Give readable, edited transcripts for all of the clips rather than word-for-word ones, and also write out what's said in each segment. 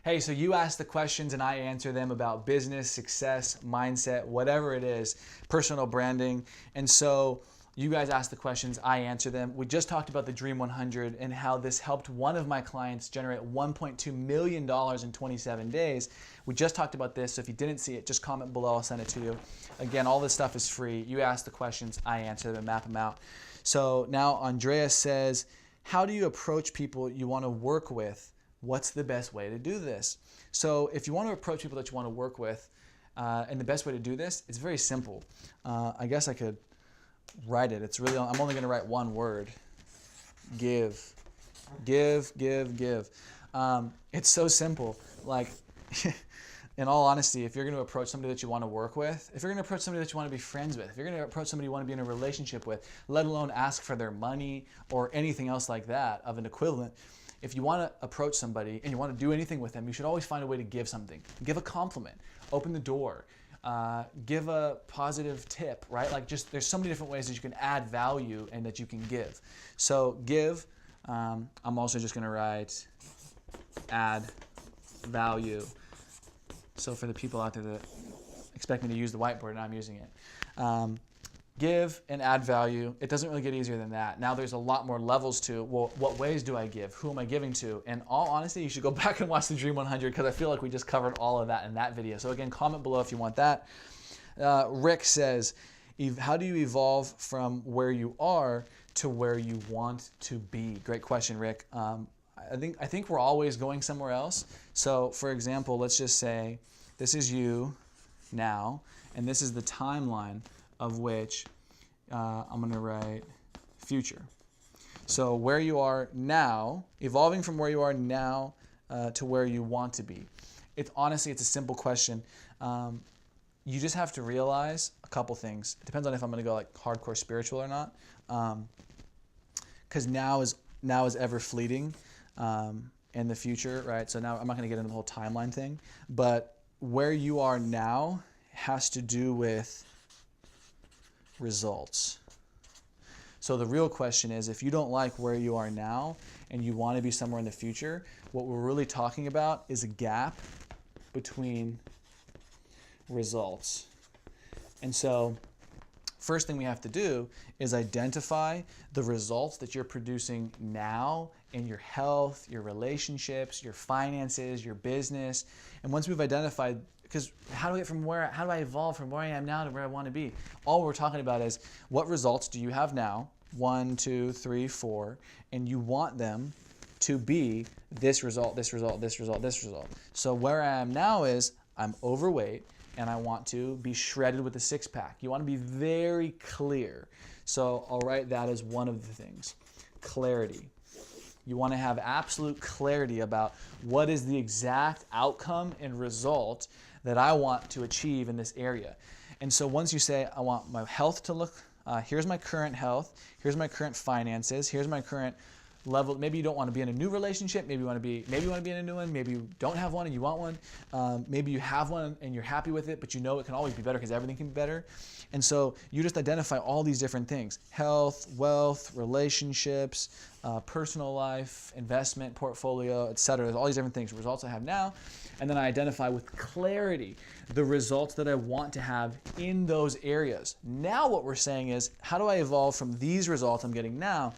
Hey, so you ask the questions and I answer them about business, success, mindset, whatever it is, personal branding. And so you guys ask the questions, I answer them. We just talked about the Dream 100 and how this helped one of my clients generate $1.2 million in 27 days. We just talked about this, so if you didn't see it, just comment below, I'll send it to you. Again, all this stuff is free. You ask the questions, I answer them and map them out. So now Andreas says, how do you approach people you want to work with? What's the best way to do this? So if you want to approach people that you want to work with, and the best way to do this, it's very simple. I guess I could write it. I'm only going to write one word. Give. Give, give, give. It's so simple. Like, in all honesty, if you're going to approach somebody that you want to work with, if you're going to approach somebody that you want to be friends with, if you're going to approach somebody you want to be in a relationship with, let alone ask for their money or anything else like that of an equivalent, if you want to approach somebody and you want to do anything with them, you should always find a way to give something. Give a compliment, open the door, give a positive tip, right? Like there's so many different ways that you can add value and that you can give. So give, I'm also just going to write add value. So for the people out there that expect me to use the whiteboard and I'm using it. Give and add value. It doesn't really get easier than that. Now there's a lot more levels to, well, what ways do I give? Who am I giving to? In all honesty, you should go back and watch the Dream 100 because I feel like we just covered all of that in that video. So again, comment below if you want that. Rick says, how do you evolve from where you are to where you want to be? Great question, Rick. I think we're always going somewhere else. So for example, let's just say this is you now, and this is the timeline of which I'm going to write future. So where you are now, evolving from where you are now to where you want to be. Honestly, it's a simple question. You just have to realize a couple things. It depends on if I'm going to go like hardcore spiritual or not, because now is ever fleeting in the future, right? So now I'm not going to get into the whole timeline thing, but where you are now has to do with results. So the real question is, if you don't like where you are now and you want to be somewhere in the future, what we're really talking about is a gap between results. And so first thing we have to do is identify the results that you're producing now in your health, your relationships, your finances, your business. And once we've identified, because how do I evolve from where I am now to where I want to be? All we're talking about is what results do you have now? 1, 2, 3, 4, and you want them to be this result, this result, this result, this result. So where I am now is I'm overweight and I want to be shredded with a six-pack. You want to be very clear. So I'll write that as one of the things. Clarity. You want to have absolute clarity about what is the exact outcome and result that I want to achieve in this area. And so once you say, I want my health to look, here's my current health, here's my current finances, here's my current level. Maybe you don't want to be in a new relationship, maybe you want to be in a new one, maybe you don't have one and you want one, maybe you have one and you're happy with it, but you know it can always be better because everything can be better. And so you just identify all these different things: health, wealth, relationships, personal life, investment, portfolio, etc. There's all these different things, results I have now, and then I identify with clarity the results that I want to have in those areas. Now what we're saying is, how do I evolve from these results I'm getting now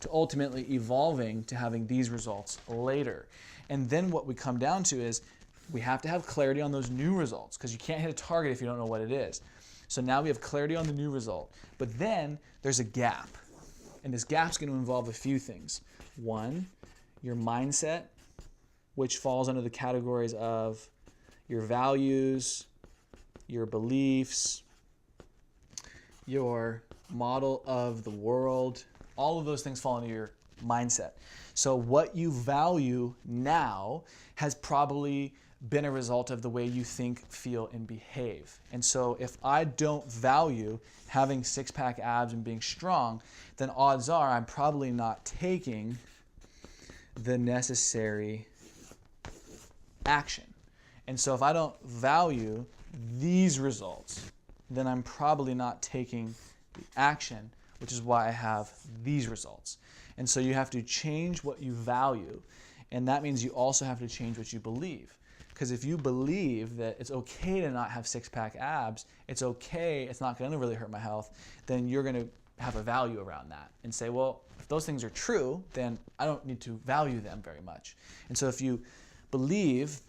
to ultimately evolving to having these results later? And then what we come down to is we have to have clarity on those new results, because you can't hit a target if you don't know what it is. So now we have clarity on the new result, but then there's a gap, and this gap's going to involve a few things. One, your mindset, which falls under the categories of your values, your beliefs, your model of the world. All of those things fall into your mindset. So what you value now has probably been a result of the way you think, feel, and behave. And so if I don't value having six-pack abs and being strong, then odds are I'm probably not taking the necessary action. And so if I don't value these results, then I'm probably not taking the action, which is why I have these results. And so you have to change what you value. And that means you also have to change what you believe. Because if you believe that it's okay to not have six-pack abs, it's okay, it's not going to really hurt my health, then you're going to have a value around that and say, well, if those things are true, then I don't need to value them very much. And so if you believe,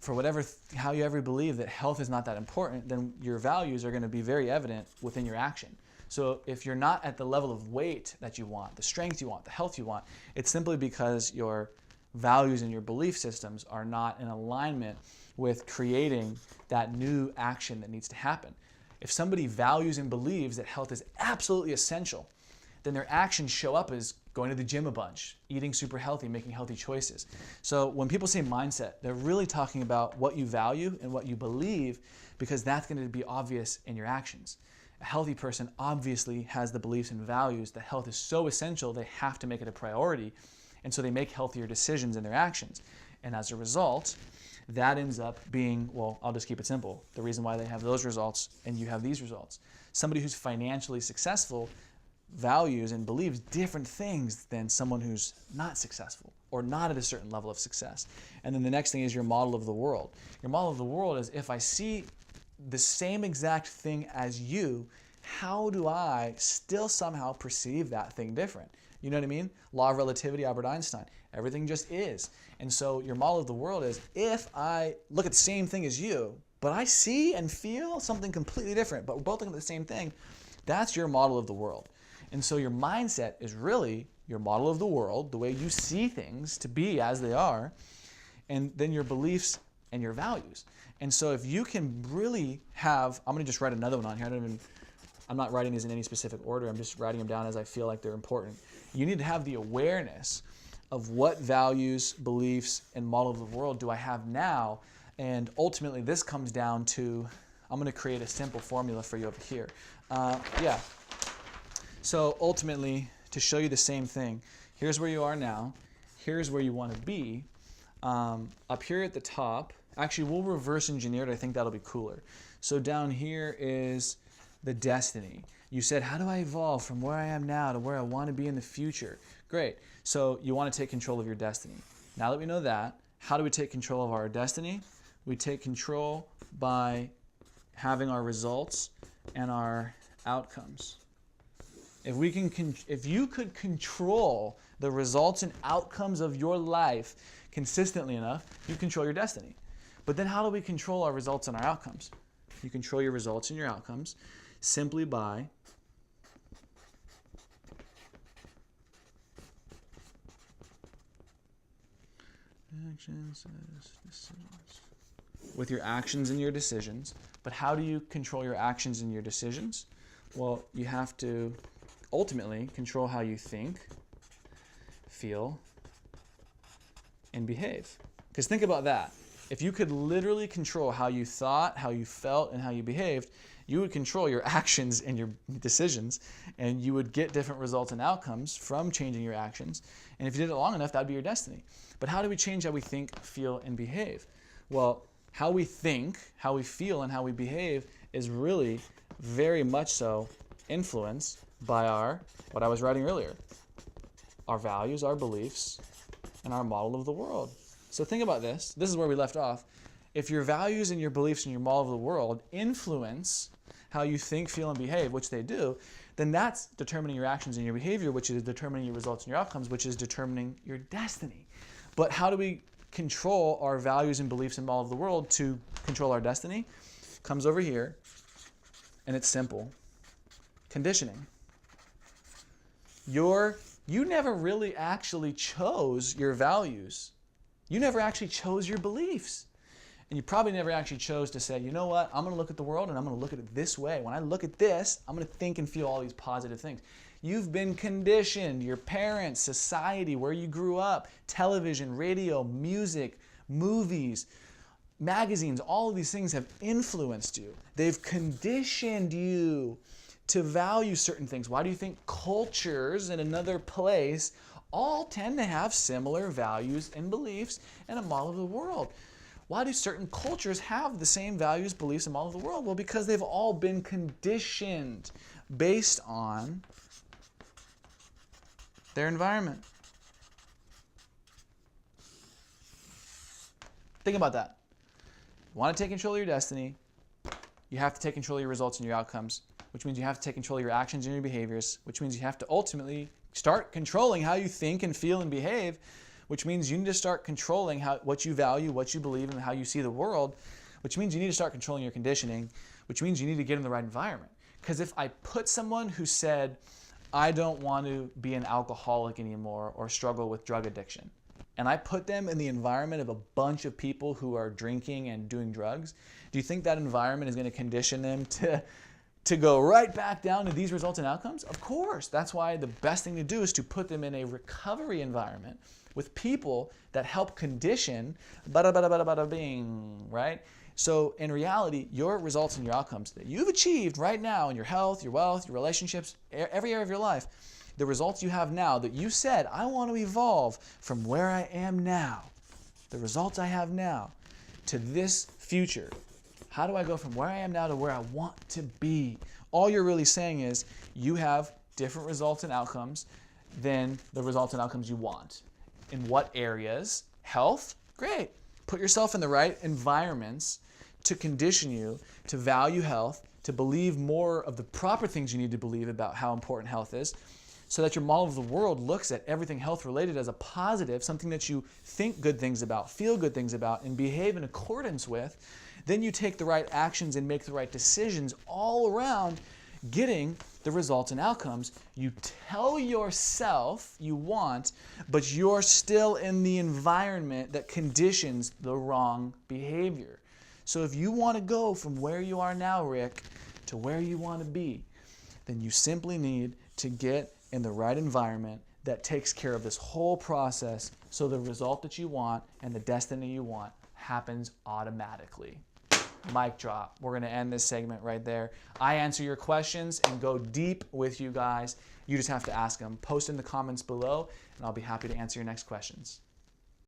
for whatever, however you believe that health is not that important, then your values are going to be very evident within your action. So if you're not at the level of weight that you want, the strength you want, the health you want, it's simply because your values and your belief systems are not in alignment with creating that new action that needs to happen. If somebody values and believes that health is absolutely essential, then their actions show up as going to the gym a bunch, eating super healthy, making healthy choices. So when people say mindset, they're really talking about what you value and what you believe, because that's going to be obvious in your actions. A healthy person obviously has the beliefs and values that health is so essential, they have to make it a priority. And so they make healthier decisions in their actions. And as a result, that ends up being, well, I'll just keep it simple, the reason why they have those results and you have these results. Somebody who's financially successful values and believes different things than someone who's not successful or not at a certain level of success. And then the next thing is your model of the world. Your model of the world is, if I see the same exact thing as you, how do I still somehow perceive that thing different? You know what I mean? Law of relativity, Albert Einstein. Everything just is. And so your model of the world is, if I look at the same thing as you, but I see and feel something completely different, but we're both looking at the same thing, that's your model of the world. And so your mindset is really your model of the world, the way you see things to be as they are, and then your beliefs and your values. And so if you can really have, I'm going to just write another one on here. I'm not writing these in any specific order. I'm just writing them down as I feel like they're important. You need to have the awareness of what values, beliefs, and model of the world do I have now. And ultimately, this comes down to, I'm going to create a simple formula for you over here. So ultimately, to show you the same thing, here's where you are now. Here's where you want to be. Up here at the top, actually, we'll reverse engineer it. I think that'll be cooler. So down here is the destiny. You said, how do I evolve from where I am now to where I want to be in the future? Great. So you want to take control of your destiny. Now that we know that, how do we take control of our destiny? We take control by having our results and our outcomes. If you could control the results and outcomes of your life consistently enough, you control your destiny. But then how do we control our results and our outcomes? You control your results and your outcomes simply by actions, decisions. With your actions and your decisions. But how do you control your actions and your decisions? Well, you have to ultimately control how you think, feel, and behave. Because think about that. If you could literally control how you thought, how you felt, and how you behaved, you would control your actions and your decisions, and you would get different results and outcomes from changing your actions. And if you did it long enough, that would be your destiny. But how do we change how we think, feel, and behave? Well, how we think, how we feel, and how we behave is really very much so influenced by what I was writing earlier, our values, our beliefs, and our model of the world. So think about this. This is where we left off. If your values and your beliefs and your model of the world influence how you think, feel, and behave, which they do, then that's determining your actions and your behavior, which is determining your results and your outcomes, which is determining your destiny. But how do we control our values and beliefs and model of the world to control our destiny? Comes over here, and it's simple. Conditioning. You never really actually chose your values. You never actually chose your beliefs. And you probably never actually chose to say, you know what, I'm going to look at the world and I'm going to look at it this way. When I look at this, I'm going to think and feel all these positive things. You've been conditioned, your parents, society, where you grew up, television, radio, music, movies, magazines, all of these things have influenced you. They've conditioned you to value certain things. Why do you think cultures in another place all tend to have similar values and beliefs and a model of the world? Why do certain cultures have the same values, beliefs, and model of the world? Well, because they've all been conditioned based on their environment. Think about that. You want to take control of your destiny, you have to take control of your results and your outcomes, which means you have to take control of your actions and your behaviors, which means you have to ultimately start controlling how you think and feel and behave, which means you need to start controlling what you value, what you believe, and how you see the world, which means you need to start controlling your conditioning, which means you need to get in the right environment. Because if I put someone who said, I don't want to be an alcoholic anymore or struggle with drug addiction, and I put them in the environment of a bunch of people who are drinking and doing drugs, do you think that environment is going to condition them to go right back down to these results and outcomes? Of course. That's why the best thing to do is to put them in a recovery environment with people that help condition bada bada bada bada bing, right? So in reality, your results and your outcomes that you've achieved right now in your health, your wealth, your relationships, every area of your life, the results you have now that you said, I want to evolve from where I am now, the results I have now, to this future. How do I go from where I am now to where I want to be? All you're really saying is you have different results and outcomes than the results and outcomes you want. In what areas? Health? Great. Put yourself in the right environments to condition you to value health, to believe more of the proper things you need to believe about how important health is, so that your model of the world looks at everything health related as a positive, something that you think good things about, feel good things about, and behave in accordance with. Then you take the right actions and make the right decisions all around getting the results and outcomes you tell yourself you want, but you're still in the environment that conditions the wrong behavior. So if you want to go from where you are now, Rick, to where you want to be, then you simply need to get in the right environment that takes care of this whole process so the result that you want and the destiny you want happens automatically. Mic drop. We're going to end this segment right there. I answer your questions and go deep with you guys. You just have to ask them. Post in the comments below, and I'll be happy to answer your next questions.